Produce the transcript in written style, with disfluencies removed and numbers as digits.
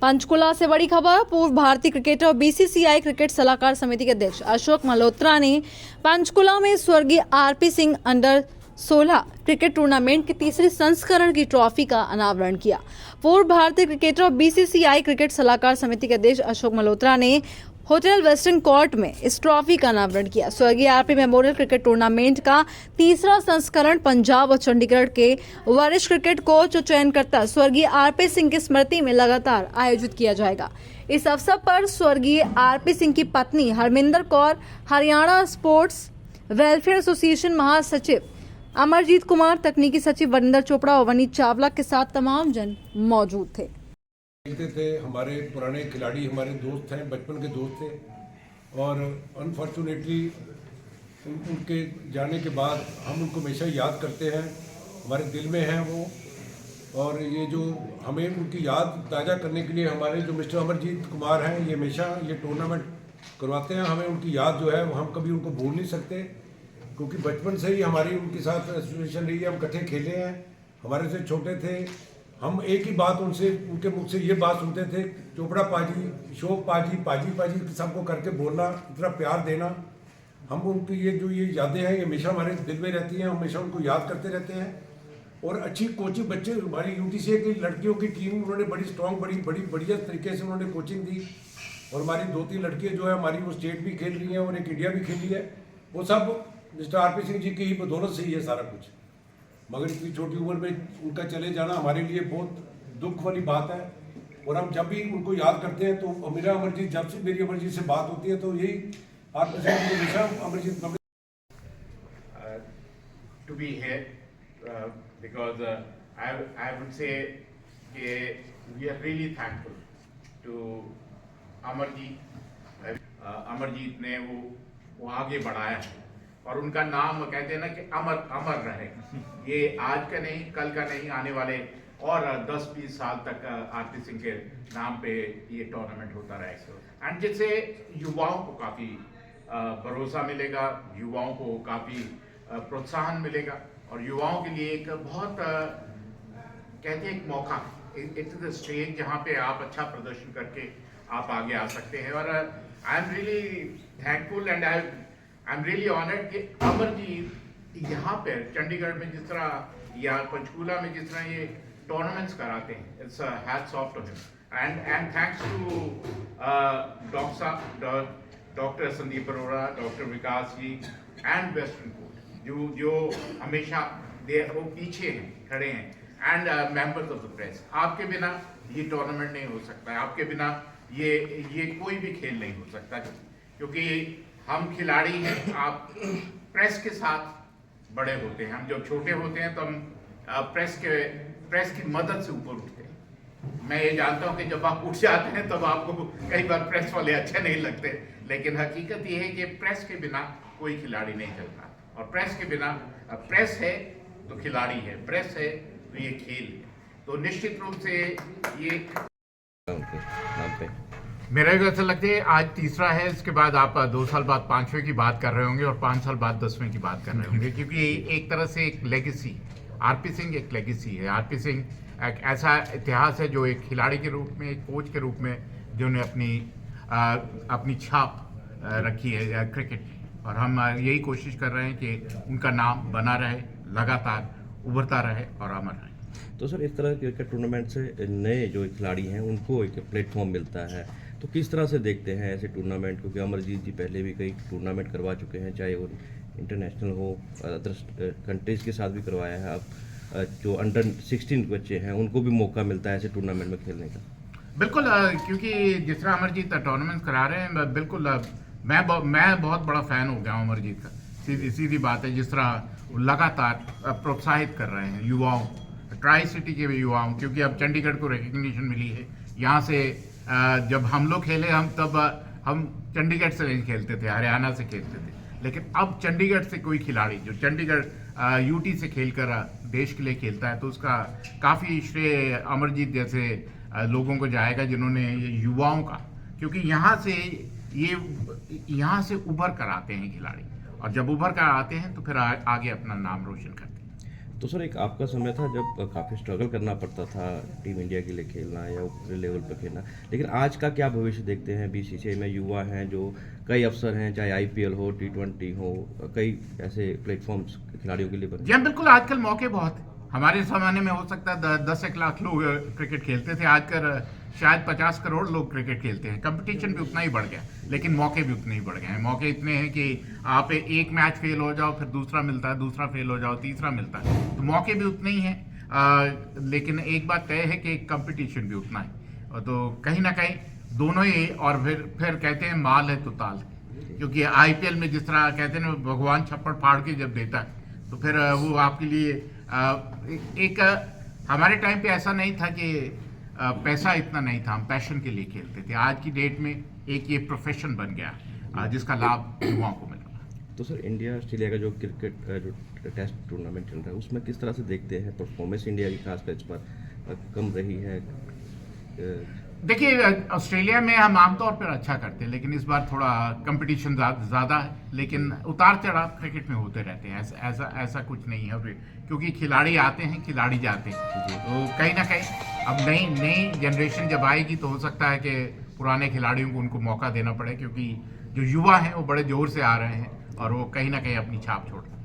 पंचकुला से बड़ी खबर। पूर्व भारतीय क्रिकेटर और बीसीसीआई क्रिकेट सलाहकार समिति के अध्यक्ष अशोक मल्होत्रा ने पंचकुला में स्वर्गीय RP Singh under 16 cricket tournament के तीसरे संस्करण की ट्रॉफी का अनावरण किया। पूर्व भारतीय क्रिकेटर और बीसीसीआई क्रिकेट सलाहकार समिति के अध्यक्ष अशोक मल्होत्रा ने होटल वेस्टर्न कोर्ट में इस ट्रॉफी का अनावरण किया। स्वर्गीय आरपी मेमोरियल क्रिकेट टूर्नामेंट का तीसरा संस्करण पंजाब और चंडीगढ़ के वरिष्ठ क्रिकेट कोच और चयनकर्ता स्वर्गीय आरपी सिंह की स्मृति में लगातार आयोजित किया जाएगा। इस अवसर पर स्वर्गीय आरपी सिंह की पत्नी Harminder Kaur, Haryana sports welfare association महासचिव अमरजीत कुमार, तकनीकी सचिव वरिंदर चोपड़ा और वनीत चावला के साथ तमाम जन मौजूद थे। खेलते थे, हमारे पुराने खिलाड़ी हमारे दोस्त हैं, बचपन के दोस्त थे और अनफॉर्चुनेटली उनके जाने के बाद हम उनको हमेशा याद करते हैं, हमारे दिल में हैं वो। और ये जो हमें उनकी याद ताज़ा करने के लिए हमारे जो मिस्टर अमरजीत कुमार हैं, ये हमेशा ये टूर्नामेंट करवाते हैं। हमें उनकी याद जो है वो हम कभी उनको भूल नहीं सकते, क्योंकि बचपन से ही हमारी उनके साथ एसोसिएशन रही है। हम इकट्ठे खेले हैं, हमारे से छोटे थे। हम एक ही बात उनसे, उनके मुख से ये बात सुनते थे, चोपड़ा पाजी, अशोक पाजी, पाजी पाजी सबको करके बोलना, इतना प्यार देना। हम उनकी ये यादें हैं, ये हमेशा हमारे दिल में रहती हैं, हमेशा उनको याद करते रहते हैं। और अच्छी कोचिंग, बच्चे हमारी यूटीसी की लड़कियों की टीम उन्होंने बड़ी स्ट्रॉन्ग, बड़ी बढ़िया तरीके से उन्होंने कोचिंग दी। और हमारी 2-3 लड़कियाँ जो है हमारी वो स्टेट भी खेल रही हैं और एक इंडिया भी खेली है। वो सब मिस्टर आरपी सिंह जी की ही बदौलत से ही है सारा कुछ। मगर इतनी छोटी उम्र में उनका चले जाना हमारे लिए बहुत दुख वाली बात है। और हम जब भी उनको याद करते हैं तो मेरा अमरजीत, जब से मेरी अमरजीत से बात होती है तो यही आरपी सिंह हमेशा Amarjeet to be here because I would say we are really thankful to Amarjeet ने वो आगे बढ़ाया है और उनका नाम कहते हैं ना कि अमर रहे। ये आज का नहीं, कल का नहीं, आने वाले और 10-20 साल तक आरपी सिंह के नाम पे ये टूर्नामेंट होता रहेगा। एंड जिससे युवाओं को काफ़ी भरोसा मिलेगा, युवाओं को काफ़ी प्रोत्साहन मिलेगा और युवाओं के लिए एक बहुत कहते हैं एक मौका, इट्स द स्टेज जहाँ पे आप अच्छा प्रदर्शन करके आप आगे आ सकते हैं। और I am really thankful and I am really honoured कि अमरजीत यहाँ पर चंडीगढ़ में जिस तरह या पंचकूला में जिस तरह ये टूर्नामेंट्स कराते हैं, it's hats off to him and thanks to doctor Sandeep Arora, doctor Vikas ji and western court जो हमेशा वो पीछे हैं, खड़े हैं and members of the press. आपके बिना ये टूर्नामेंट नहीं हो सकता है, आपके बिना ये कोई भी खेल नहीं हो सकता, क्योंकि हम खिलाड़ी हैं, आप प्रेस के साथ बड़े होते हैं। हम जब छोटे होते हैं तो हम प्रेस की मदद से ऊपर उठते हैं। मैं ये जानता हूँ कि जब आप उठ जाते हैं तब आपको कई बार प्रेस वाले अच्छे नहीं लगते, लेकिन हकीकत ये है कि प्रेस के बिना कोई खिलाड़ी नहीं चलता। और प्रेस के बिना, प्रेस है तो खिलाड़ी है, प्रेस है तो ये खेल है। तो निश्चित रूप से ये नाम पे मेरे को ऐसा लगता है आज तीसरा है, इसके बाद आप 2 साल बाद 5वें की बात कर रहे होंगे और 5 साल बाद 10वें की बात कर रहे होंगे, क्योंकि एक तरह से एक लेगेसी, आरपी सिंह एक लेगेसी है। आरपी सिंह एक ऐसा इतिहास है जो एक खिलाड़ी के रूप में, एक कोच के रूप में जिन्होंने अपनी छाप रखी है क्रिकेट में। और हम यही कोशिश कर रहे हैं कि उनका नाम बना रहे, लगातार उभरता रहे और अमर रहे। तो सर, इस तरह के क्रिकेट टूर्नामेंट से नए जो खिलाड़ी हैं उनको एक प्लेटफॉर्म मिलता है, तो किस तरह से देखते हैं ऐसे टूर्नामेंट? क्योंकि अमरजीत जी पहले भी कई टूर्नामेंट करवा चुके हैं, चाहे वो इंटरनेशनल हो, अदर कंट्रीज़ के साथ भी करवाया है। अब जो अंडर 16 बच्चे हैं उनको भी मौका मिलता है ऐसे टूर्नामेंट में खेलने का। बिल्कुल, क्योंकि जिस तरह अमरजीत टूर्नामेंट करा रहे हैं, बिल्कुल मैं बहुत बड़ा फ़ैन हो गया हूँ अमरजीत का। सीधी बात है, जिस तरह लगातार प्रोत्साहित कर रहे हैं युवाओं, ट्राई सिटी के भी युवाओं, क्योंकि अब चंडीगढ़ को रिकग्निशन मिली है। यहाँ से जब हम लोग खेले तब हम चंडीगढ़ से नहीं खेलते थे, हरियाणा से खेलते थे, लेकिन अब चंडीगढ़ से कोई खिलाड़ी जो चंडीगढ़ यूटी से खेलकर देश के लिए खेलता है तो उसका काफ़ी श्रेय अमरजीत जैसे लोगों को जाएगा, जिन्होंने युवाओं का, क्योंकि यहाँ से उभर कर आते हैं खिलाड़ी, और जब उभर कर आते हैं तो फिर आगे अपना नाम रोशन करते हैं। तो सर एक आपका समय था जब काफ़ी स्ट्रगल करना पड़ता था टीम इंडिया के लिए खेलना या ऊपरी लेवल पर खेलना, लेकिन आज का क्या भविष्य देखते हैं? बीसीसीआई में युवा हैं जो कई अवसर हैं, चाहे आईपीएल हो, T20 हो, कई ऐसे प्लेटफॉर्म्स खिलाड़ियों के लिए बने। जी हाँ, बिल्कुल, आजकल मौके बहुत हैं। हमारे ज़माने में हो सकता है 10-1 लाख लोग क्रिकेट खेलते थे, आजकल शायद 50 करोड़ लोग क्रिकेट खेलते हैं। कंपटीशन भी उतना ही बढ़ गया, लेकिन मौके भी उतने ही बढ़ गए हैं। मौके इतने हैं कि आप एक मैच फेल हो जाओ, फिर दूसरा मिलता है, दूसरा फेल हो जाओ, तीसरा मिलता है, तो मौके भी उतने ही हैं। लेकिन एक बात तय है कि कंपटीशन भी उतना है, तो कहीं ना कहीं दोनों ही। और फिर कहते हैं माल है तो ताल है, क्योंकि आईपीएल में जिस तरह कहते हैं ना, भगवान छप्पड़ फाड़ के जब देता है तो फिर वो आपके लिए एक हमारे टाइम पे ऐसा नहीं था कि पैसा इतना नहीं था, हम पैशन के लिए खेलते थे। आज की डेट में एक ये प्रोफेशन बन गया जिसका लाभ युवाओं को मिल रहा है। तो सर इंडिया ऑस्ट्रेलिया का जो क्रिकेट जो टेस्ट टूर्नामेंट चल रहा है, उसमें किस तरह से देखते हैं परफॉर्मेंस इंडिया की खास मैच पर कम रही है? देखिए, ऑस्ट्रेलिया में हम आमतौर पर अच्छा करते हैं, लेकिन इस बार थोड़ा कंपटीशन ज़्यादा है। लेकिन उतार चढ़ाव क्रिकेट में होते रहते हैं, ऐसा कुछ नहीं है, क्योंकि खिलाड़ी आते हैं, खिलाड़ी जाते हैं। तो कहीं ना कहीं अब नई जनरेशन जब आएगी तो हो सकता है कि पुराने खिलाड़ियों को उनको मौका देना पड़े, क्योंकि जो युवा हैं वो बड़े जोर से आ रहे हैं और वो कहीं ना कहीं अपनी छाप छोड़ रहे हैं।